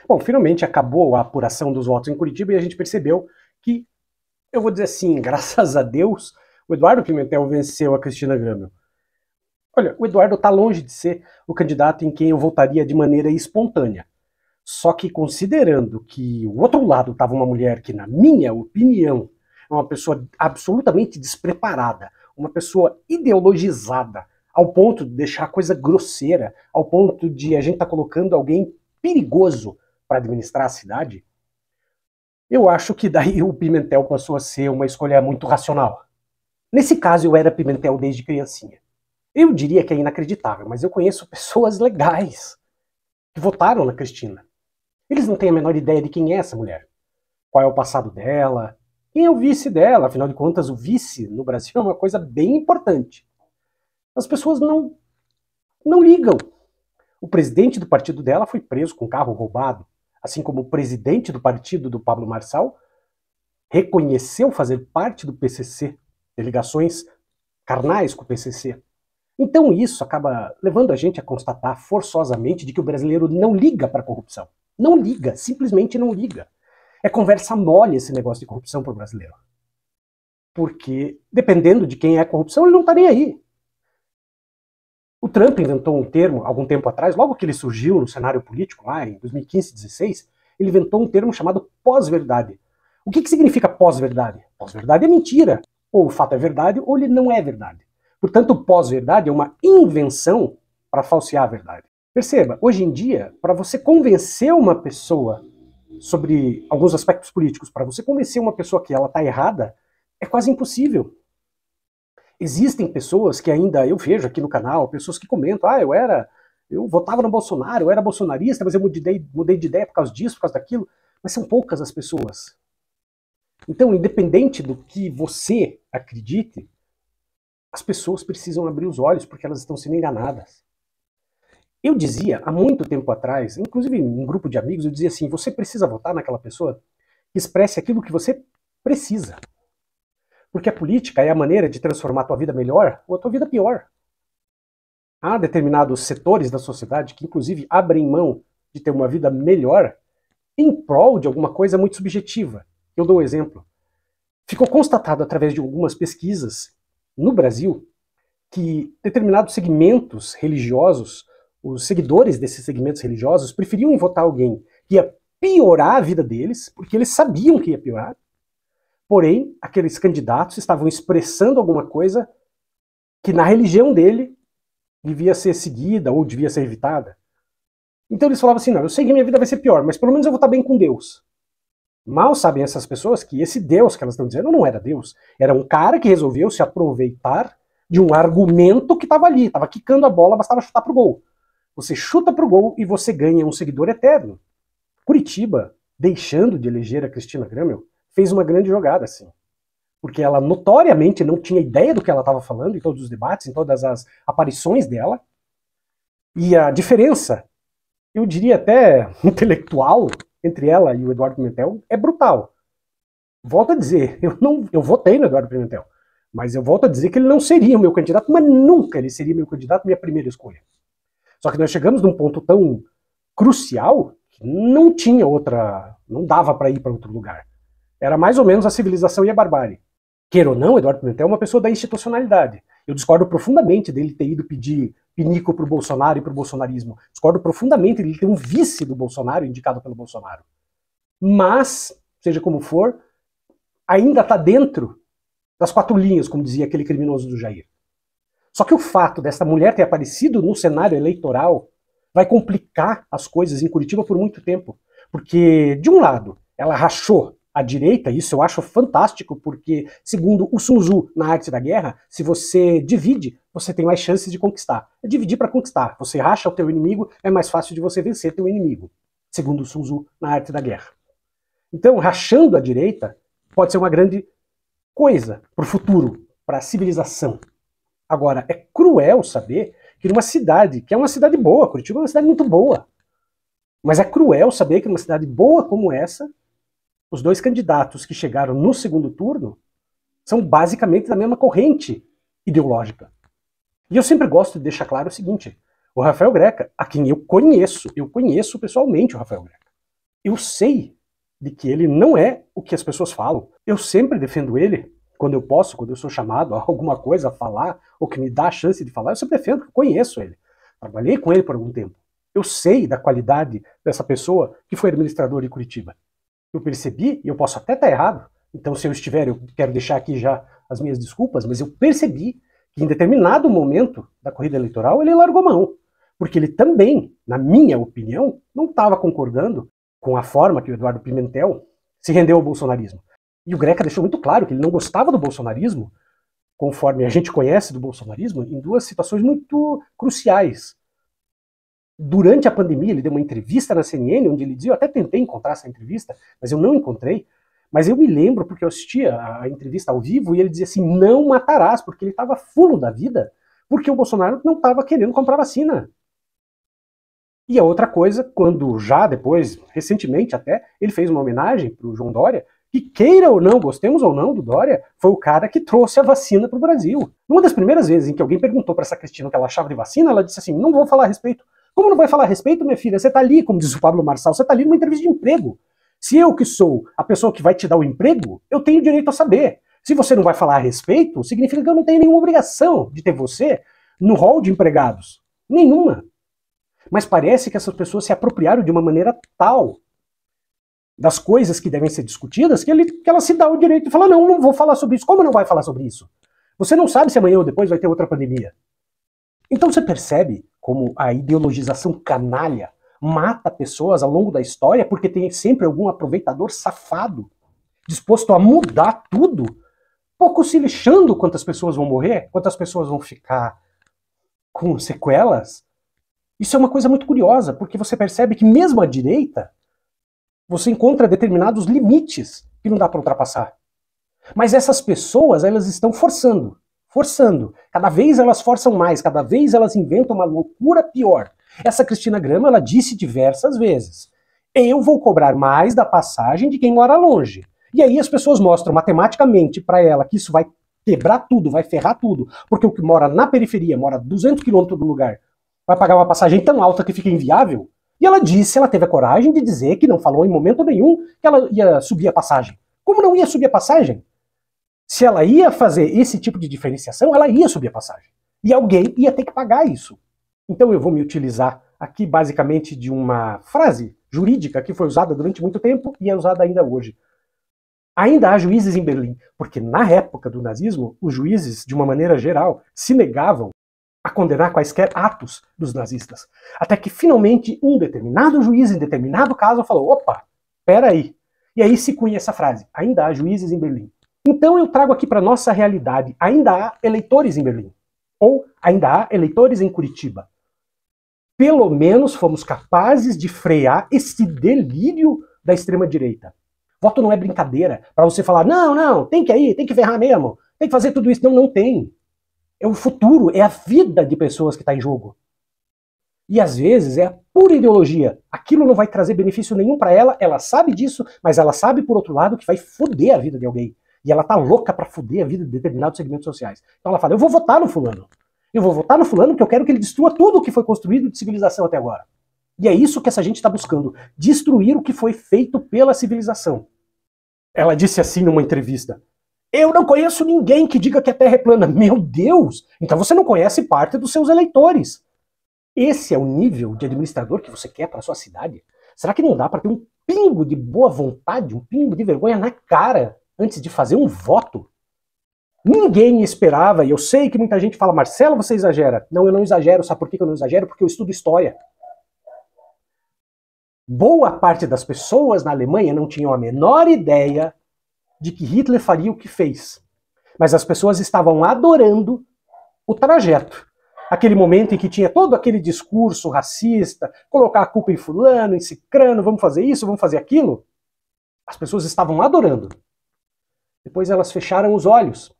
Bom, finalmente acabou a apuração dos votos em Curitiba e a gente percebeu que, eu vou dizer assim, graças a Deus, o Eduardo Pimentel venceu a Cristina Grâmel. Olha, o Eduardo está longe de ser o candidato em quem eu votaria de maneira espontânea. Só que considerando que o outro lado estava uma mulher que, na minha opinião, é uma pessoa absolutamente despreparada, uma pessoa ideologizada, ao ponto de deixar a coisa grosseira, ao ponto de a gente estar colocando alguém perigoso para administrar a cidade, eu acho que daí o Pimentel passou a ser uma escolha muito racional. Nesse caso, eu era Pimentel desde criancinha. Eu diria que é inacreditável, mas eu conheço pessoas legais que votaram na Cristina. Eles não têm a menor ideia de quem é essa mulher, qual é o passado dela, quem é o vice dela. Afinal de contas, o vice no Brasil é uma coisa bem importante. As pessoas não ligam. O presidente do partido dela foi preso com carro roubado, assim como o presidente do partido do Pablo Marçal reconheceu fazer parte do PCC, de ligações carnais com o PCC. Então isso acaba levando a gente a constatar forçosamente de que o brasileiro não liga para a corrupção. Não liga, simplesmente não liga. É conversa mole esse negócio de corrupção para o brasileiro. Porque, dependendo de quem é a corrupção, ele não está nem aí. O Trump inventou um termo, algum tempo atrás, logo que ele surgiu no cenário político, lá em 2015, 2016, ele inventou um termo chamado pós-verdade. O que significa pós-verdade? Pós-verdade é mentira. Ou o fato é verdade, ou ele não é verdade. Portanto, o pós-verdade é uma invenção para falsear a verdade. Perceba, hoje em dia, para você convencer uma pessoa sobre alguns aspectos políticos, para você convencer uma pessoa que ela está errada, é quase impossível. Existem pessoas que ainda, eu vejo aqui no canal, pessoas que comentam, eu votava no Bolsonaro, eu era bolsonarista, mas eu mudei de ideia por causa disso, por causa daquilo. Mas são poucas as pessoas. Então, independente do que você acredite, as pessoas precisam abrir os olhos porque elas estão sendo enganadas. Eu dizia, há muito tempo atrás, inclusive em um grupo de amigos, eu dizia assim, você precisa votar naquela pessoa que expresse aquilo que você precisa. Porque a política é a maneira de transformar a tua vida melhor ou a tua vida pior. Há determinados setores da sociedade que, inclusive, abrem mão de ter uma vida melhor em prol de alguma coisa muito subjetiva. Eu dou um exemplo. Ficou constatado através de algumas pesquisas no Brasil que determinados segmentos religiosos, os seguidores desses segmentos religiosos, preferiam votar alguém que ia piorar a vida deles, porque eles sabiam que ia piorar. Porém, aqueles candidatos estavam expressando alguma coisa que na religião dele devia ser seguida ou devia ser evitada. Então eles falavam assim, não, eu sei que minha vida vai ser pior, mas pelo menos eu vou estar bem com Deus. Mal sabem essas pessoas que esse Deus que elas estão dizendo não era Deus. Era um cara que resolveu se aproveitar de um argumento que estava ali, estava quicando a bola, bastava chutar pro gol. Você chuta pro gol e você ganha um seguidor eterno. Curitiba, deixando de eleger a Cristina Grâmel, fez uma grande jogada, assim. Porque ela notoriamente não tinha ideia do que ela estava falando em todos os debates, em todas as aparições dela. E a diferença, eu diria até intelectual, entre ela e o Eduardo Pimentel é brutal. Volto a dizer, eu votei no Eduardo Pimentel, mas eu volto a dizer que ele não seria o meu candidato, mas nunca ele seria meu candidato, minha primeira escolha. Só que nós chegamos num ponto tão crucial que não tinha outra, não dava para ir para outro lugar. Era mais ou menos a civilização e a barbárie. Queira ou não, Eduardo Pimentel é uma pessoa da institucionalidade. Eu discordo profundamente dele ter ido pedir pinico pro Bolsonaro e pro bolsonarismo. Discordo profundamente dele ter um vice do Bolsonaro indicado pelo Bolsonaro. Mas, seja como for, ainda está dentro das quatro linhas, como dizia aquele criminoso do Jair. Só que o fato dessa mulher ter aparecido no cenário eleitoral vai complicar as coisas em Curitiba por muito tempo. Porque, de um lado, ela rachou a direita, isso eu acho fantástico, porque, segundo o Sun Tzu na arte da guerra, se você divide, você tem mais chances de conquistar. É dividir para conquistar. Você racha o teu inimigo, é mais fácil de você vencer teu inimigo, segundo o Sun Tzu na arte da guerra. Então, rachando a direita pode ser uma grande coisa para o futuro, para a civilização. Agora, é cruel saber que numa cidade, que é uma cidade boa, Curitiba é uma cidade muito boa, mas é cruel saber que numa cidade boa como essa, os dois candidatos que chegaram no segundo turno são basicamente da mesma corrente ideológica. E eu sempre gosto de deixar claro o seguinte, o Rafael Greca, a quem eu conheço pessoalmente o Rafael Greca. Eu sei de que ele não é o que as pessoas falam. Eu sempre defendo ele, quando eu posso, quando eu sou chamado a alguma coisa a falar, ou que me dá a chance de falar, eu sempre defendo, porque eu conheço ele. Trabalhei com ele por algum tempo. Eu sei da qualidade dessa pessoa que foi administrador de Curitiba. Eu percebi, e eu posso até estar errado, então se eu estiver, eu quero deixar aqui já as minhas desculpas, mas eu percebi que em determinado momento da corrida eleitoral ele largou mão. Porque ele também, na minha opinião, não estava concordando com a forma que o Eduardo Pimentel se rendeu ao bolsonarismo. E o Greca deixou muito claro que ele não gostava do bolsonarismo, conforme a gente conhece do bolsonarismo, em duas situações muito cruciais. Durante a pandemia, ele deu uma entrevista na CNN, onde ele dizia, eu até tentei encontrar essa entrevista, mas eu não encontrei, mas eu me lembro, porque eu assistia a entrevista ao vivo, e ele dizia assim, não matarás, porque ele estava fulo da vida, porque o Bolsonaro não estava querendo comprar vacina. E a outra coisa, quando já depois, recentemente até, ele fez uma homenagem para o João Dória, que queira ou não, gostemos ou não do Dória, foi o cara que trouxe a vacina para o Brasil. Uma das primeiras vezes em que alguém perguntou para essa Cristina o que ela achava de vacina, ela disse assim, não vou falar a respeito. Como não vai falar a respeito, minha filha? Você está ali, como diz o Pablo Marçal, você está ali numa entrevista de emprego. Se eu que sou a pessoa que vai te dar o emprego, eu tenho direito a saber. Se você não vai falar a respeito, significa que eu não tenho nenhuma obrigação de ter você no hall de empregados. Nenhuma. Mas parece que essas pessoas se apropriaram de uma maneira tal das coisas que devem ser discutidas que ela se dá o direito de falar, não vou falar sobre isso. Como não vai falar sobre isso? Você não sabe se amanhã ou depois vai ter outra pandemia. Então você percebe como a ideologização canalha mata pessoas ao longo da história porque tem sempre algum aproveitador safado disposto a mudar tudo, pouco se lixando quantas pessoas vão morrer, quantas pessoas vão ficar com sequelas. Isso é uma coisa muito curiosa, porque você percebe que mesmo à direita, você encontra determinados limites que não dá para ultrapassar. Mas essas pessoas, elas estão forçando. Cada vez elas forçam mais, cada vez elas inventam uma loucura pior. Essa Cristina Grama, ela disse diversas vezes, eu vou cobrar mais da passagem de quem mora longe. E aí as pessoas mostram matematicamente para ela que isso vai quebrar tudo, vai ferrar tudo, porque o que mora na periferia, mora a 200 quilômetros do lugar, vai pagar uma passagem tão alta que fica inviável. E ela disse, ela teve a coragem de dizer, que não falou em momento nenhum, que ela ia subir a passagem. Como não ia subir a passagem? Se ela ia fazer esse tipo de diferenciação, ela ia subir a passagem. E alguém ia ter que pagar isso. Então eu vou me utilizar aqui basicamente de uma frase jurídica que foi usada durante muito tempo e é usada ainda hoje. Ainda há juízes em Berlim, porque na época do nazismo, os juízes, de uma maneira geral, se negavam a condenar quaisquer atos dos nazistas. Até que finalmente um determinado juiz, em determinado caso, falou, opa, peraí. E aí se cunha essa frase, ainda há juízes em Berlim. Então eu trago aqui para nossa realidade, ainda há eleitores em Berlim. Ou ainda há eleitores em Curitiba. Pelo menos fomos capazes de frear esse delírio da extrema-direita. Voto não é brincadeira para você falar, não, tem que ir, tem que ferrar mesmo, tem que fazer tudo isso. Não tem. É o futuro, é a vida de pessoas que está em jogo. E às vezes é a pura ideologia. Aquilo não vai trazer benefício nenhum para ela, ela sabe disso, mas ela sabe, por outro lado, que vai foder a vida de alguém. E ela tá louca para foder a vida de determinados segmentos sociais. Então ela fala, eu vou votar no fulano. Eu vou votar no fulano porque eu quero que ele destrua tudo o que foi construído de civilização até agora. E é isso que essa gente está buscando, destruir o que foi feito pela civilização. Ela disse assim numa entrevista, eu não conheço ninguém que diga que a Terra é plana. Meu Deus! Então você não conhece parte dos seus eleitores. Esse é o nível de administrador que você quer para a sua cidade? Será que não dá para ter um pingo de boa vontade, um pingo de vergonha na cara antes de fazer um voto? Ninguém esperava, e eu sei que muita gente fala, Marcelo, você exagera. Não, eu não exagero. Sabe por que eu não exagero? Porque eu estudo história. Boa parte das pessoas na Alemanha não tinham a menor ideia de que Hitler faria o que fez. Mas as pessoas estavam adorando o trajeto. Aquele momento em que tinha todo aquele discurso racista, colocar a culpa em fulano, em cicrano, vamos fazer isso, vamos fazer aquilo. As pessoas estavam adorando. Depois elas fecharam os olhos.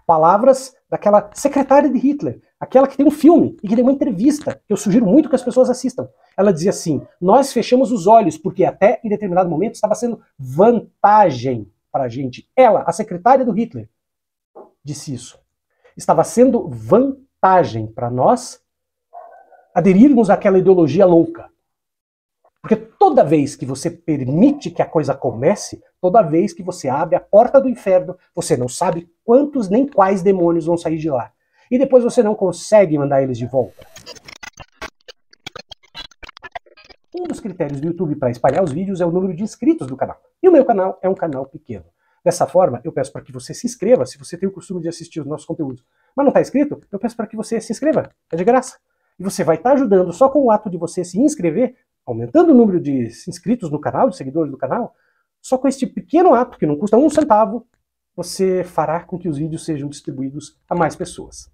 Palavras daquela secretária de Hitler, aquela que tem um filme e que tem uma entrevista, que eu sugiro muito que as pessoas assistam. Ela dizia assim, nós fechamos os olhos porque até em determinado momento estava sendo vantagem para a gente. Ela, a secretária do Hitler, disse isso. Estava sendo vantagem para nós aderirmos àquela ideologia louca. Porque toda vez que você permite que a coisa comece, toda vez que você abre a porta do inferno, você não sabe quantos nem quais demônios vão sair de lá. E depois você não consegue mandar eles de volta. Um dos critérios do YouTube para espalhar os vídeos é o número de inscritos do canal. E o meu canal é um canal pequeno. Dessa forma, eu peço para que você se inscreva, se você tem o costume de assistir os nossos conteúdos. Mas não está inscrito? Eu peço para que você se inscreva. É de graça. E você vai estar ajudando só com o ato de você se inscrever, aumentando o número de inscritos no canal, de seguidores do canal. Só com este pequeno ato, que não custa um centavo, você fará com que os vídeos sejam distribuídos a mais pessoas.